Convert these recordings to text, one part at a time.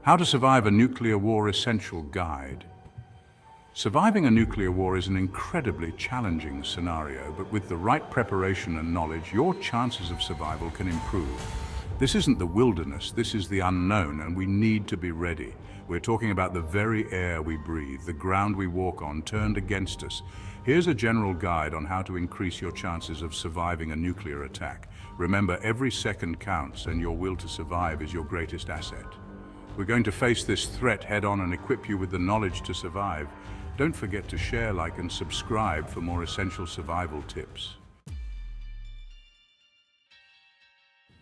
How to Survive a Nuclear War Essential Guide. Surviving a nuclear war is an incredibly challenging scenario, but with the right preparation and knowledge, your chances of survival can improve. This isn't the wilderness, this is the unknown, and we need to be ready. We're talking about the very air we breathe, the ground we walk on, turned against us. Here's a general guide on how to increase your chances of surviving a nuclear attack. Remember, every second counts, and your will to survive is your greatest asset. We're going to face this threat head-on and equip you with the knowledge to survive. Don't forget to share, like, and subscribe for more essential survival tips.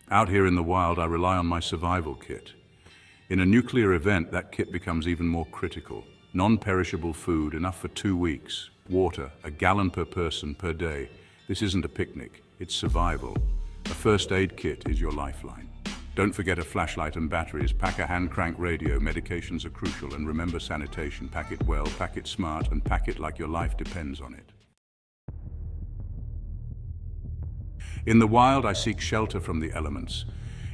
Out here in the wild, I rely on my survival kit. In a nuclear event, that kit becomes even more critical. Non-perishable food, enough for 2 weeks. Water, a gallon per person per day. This isn't a picnic, it's survival. A first aid kit is your lifeline. Don't forget a flashlight and batteries. Pack a hand crank radio. Medications are crucial, and remember sanitation. Pack it well, pack it smart, and pack it like your life depends on it. In the wild, I seek shelter from the elements.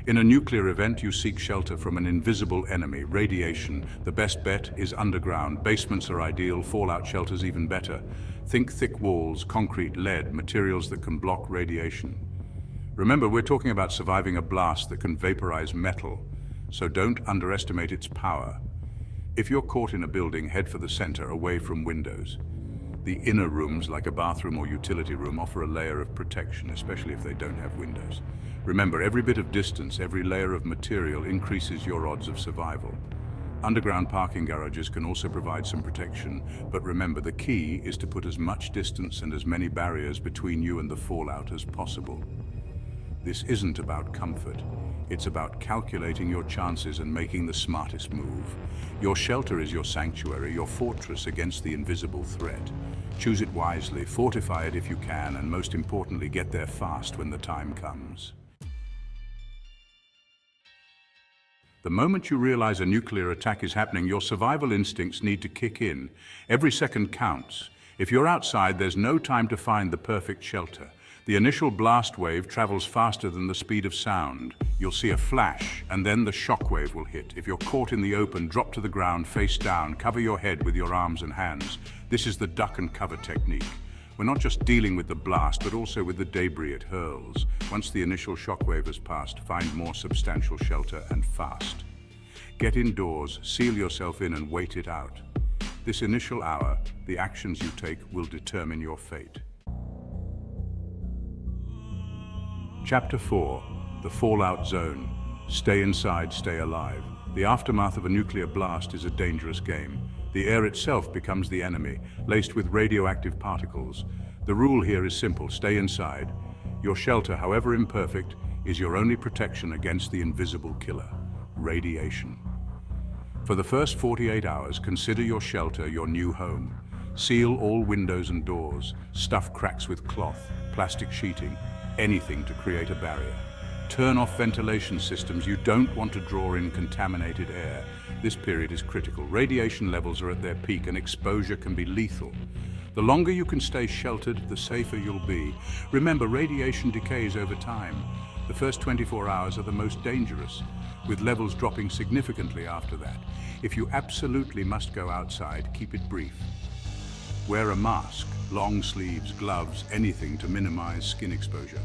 In a nuclear event, you seek shelter from an invisible enemy, radiation. The best bet is underground. Basements are ideal, fallout shelters even better. Think thick walls, concrete, lead, materials that can block radiation. Remember, we're talking about surviving a blast that can vaporize metal, so don't underestimate its power. If you're caught in a building, head for the center, away from windows. The inner rooms, like a bathroom or utility room, offer a layer of protection, especially if they don't have windows. Remember, every bit of distance, every layer of material increases your odds of survival. Underground parking garages can also provide some protection, but remember, the key is to put as much distance and as many barriers between you and the fallout as possible. This isn't about comfort. It's about calculating your chances and making the smartest move. Your shelter is your sanctuary, your fortress against the invisible threat. Choose it wisely, fortify it if you can, and most importantly, get there fast when the time comes. The moment you realize a nuclear attack is happening, your survival instincts need to kick in. Every second counts. If you're outside, there's no time to find the perfect shelter. The initial blast wave travels faster than the speed of sound. You'll see a flash, and then the shock wave will hit. If you're caught in the open, drop to the ground, face down, cover your head with your arms and hands. This is the duck and cover technique. We're not just dealing with the blast, but also with the debris it hurls. Once the initial shock wave has passed, find more substantial shelter and fast. Get indoors, seal yourself in, and wait it out. This initial hour, the actions you take will determine your fate. Chapter 4. The Fallout Zone. Stay inside, stay alive. The aftermath of a nuclear blast is a dangerous game. The air itself becomes the enemy, laced with radioactive particles. The rule here is simple: stay inside. Your shelter, however imperfect, is your only protection against the invisible killer, radiation. For the first 48 hours, consider your shelter your new home. Seal all windows and doors, stuff cracks with cloth, plastic sheeting, anything to create a barrier. Turn off ventilation systems. You don't want to draw in contaminated air. This period is critical. Radiation levels are at their peak and exposure can be lethal. The longer you can stay sheltered, the safer you'll be. Remember, radiation decays over time. The first 24 hours are the most dangerous, with levels dropping significantly after that. If you absolutely must go outside, keep it brief. Wear a mask, long sleeves, gloves, anything to minimize skin exposure.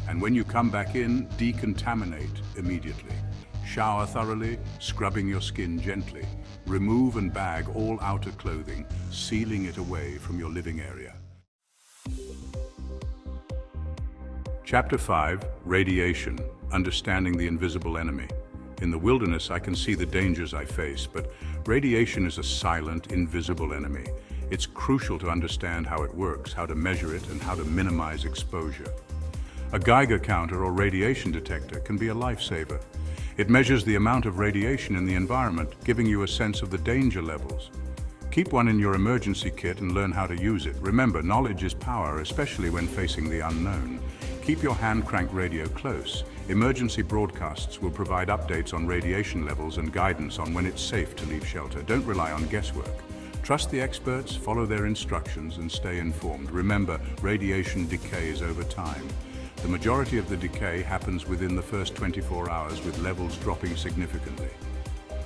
And when you come back in, decontaminate immediately. Shower thoroughly, scrubbing your skin gently. Remove and bag all outer clothing, sealing it away from your living area. Chapter 5. Radiation. Understanding the invisible enemy. In the wilderness, I can see the dangers I face, but radiation is a silent, invisible enemy. It's crucial to understand how it works, how to measure it, and how to minimize exposure. A Geiger counter or radiation detector can be a lifesaver. It measures the amount of radiation in the environment, giving you a sense of the danger levels. Keep one in your emergency kit and learn how to use it. Remember, knowledge is power, especially when facing the unknown. Keep your hand crank radio close. Emergency broadcasts will provide updates on radiation levels and guidance on when it's safe to leave shelter. Don't rely on guesswork. Trust the experts, follow their instructions, and stay informed. Remember, radiation decays over time. The majority of the decay happens within the first 24 hours, with levels dropping significantly.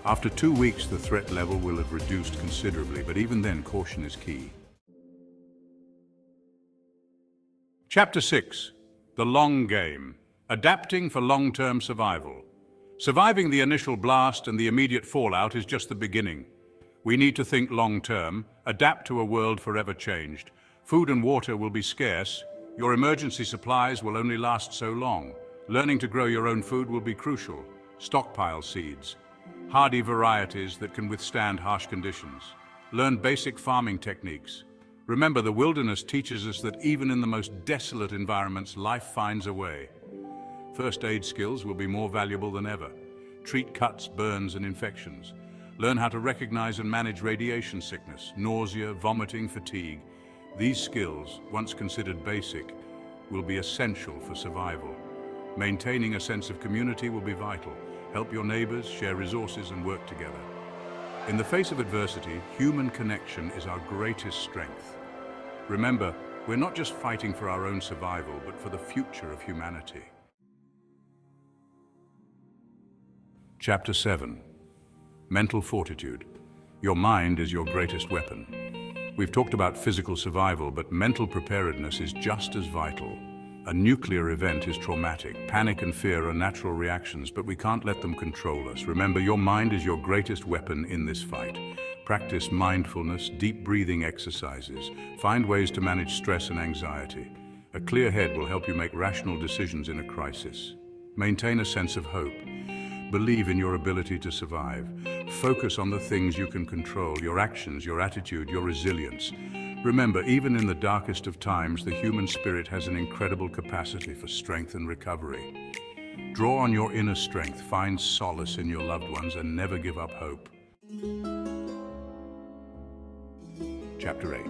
After 2 weeks, the threat level will have reduced considerably, but even then, caution is key. Chapter 6. The Long Game. Adapting for long-term survival. Surviving the initial blast and the immediate fallout is just the beginning. We need to think long-term, adapt to a world forever changed. Food and water will be scarce. Your emergency supplies will only last so long. Learning to grow your own food will be crucial. Stockpile seeds. Hardy varieties that can withstand harsh conditions. Learn basic farming techniques. Remember, the wilderness teaches us that even in the most desolate environments, life finds a way. First aid skills will be more valuable than ever. Treat cuts, burns, and infections. Learn how to recognize and manage radiation sickness, nausea, vomiting, fatigue. These skills, once considered basic, will be essential for survival. Maintaining a sense of community will be vital. Help your neighbors, share resources, and work together. In the face of adversity, human connection is our greatest strength. Remember, we're not just fighting for our own survival, but for the future of humanity. Chapter 7. Mental fortitude. Your mind is your greatest weapon. We've talked about physical survival, but mental preparedness is just as vital. A nuclear event is traumatic. Panic and fear are natural reactions, but we can't let them control us. Remember, your mind is your greatest weapon in this fight. Practice mindfulness, deep breathing exercises. Find ways to manage stress and anxiety. A clear head will help you make rational decisions in a crisis. Maintain a sense of hope. Believe in your ability to survive. Focus on the things you can control, your actions, your attitude, your resilience. Remember, even in the darkest of times, the human spirit has an incredible capacity for strength and recovery. Draw on your inner strength, find solace in your loved ones, and never give up hope. Chapter 8.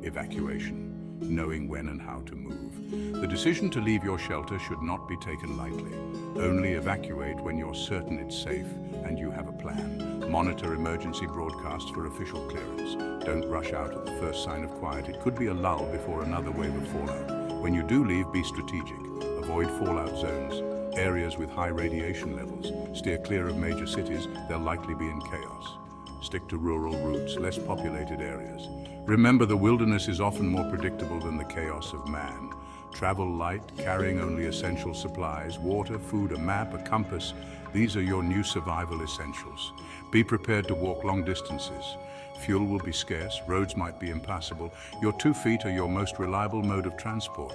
Evacuation. Knowing when and how to move. The decision to leave your shelter should not be taken lightly. Only evacuate when you're certain it's safe and you have a plan. Monitor emergency broadcasts for official clearance. Don't rush out at the first sign of quiet. It could be a lull before another wave of fallout. When you do leave, be strategic. Avoid fallout zones, areas with high radiation levels. Steer clear of major cities. They'll likely be in chaos. Stick to rural routes, less populated areas. Remember, the wilderness is often more predictable than the chaos of man. Travel light, carrying only essential supplies, water, food, a map, a compass. These are your new survival essentials. Be prepared to walk long distances. Fuel will be scarce, roads might be impassable. Your 2 feet are your most reliable mode of transport.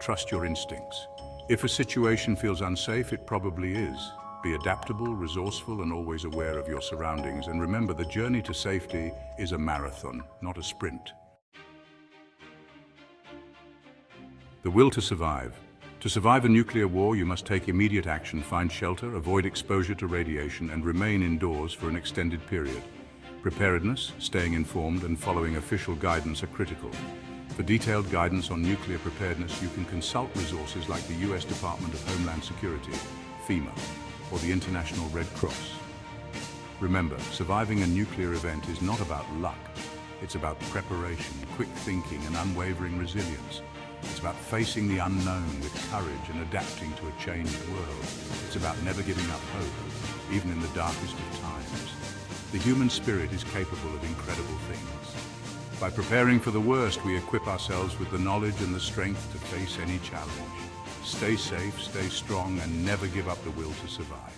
Trust your instincts. If a situation feels unsafe, it probably is. Be adaptable, resourceful, and always aware of your surroundings. And remember, the journey to safety is a marathon, not a sprint. The will to survive. To survive a nuclear war, you must take immediate action, find shelter, avoid exposure to radiation, and remain indoors for an extended period. Preparedness, staying informed, and following official guidance are critical. For detailed guidance on nuclear preparedness, you can consult resources like the U.S. Department of Homeland Security, FEMA, or the International Red Cross. Remember, surviving a nuclear event is not about luck. It's about preparation, quick thinking, and unwavering resilience. It's about facing the unknown with courage and adapting to a changed world. It's about never giving up hope, even in the darkest of times. The human spirit is capable of incredible things. By preparing for the worst, we equip ourselves with the knowledge and the strength to face any challenge. Stay safe, stay strong, and never give up the will to survive.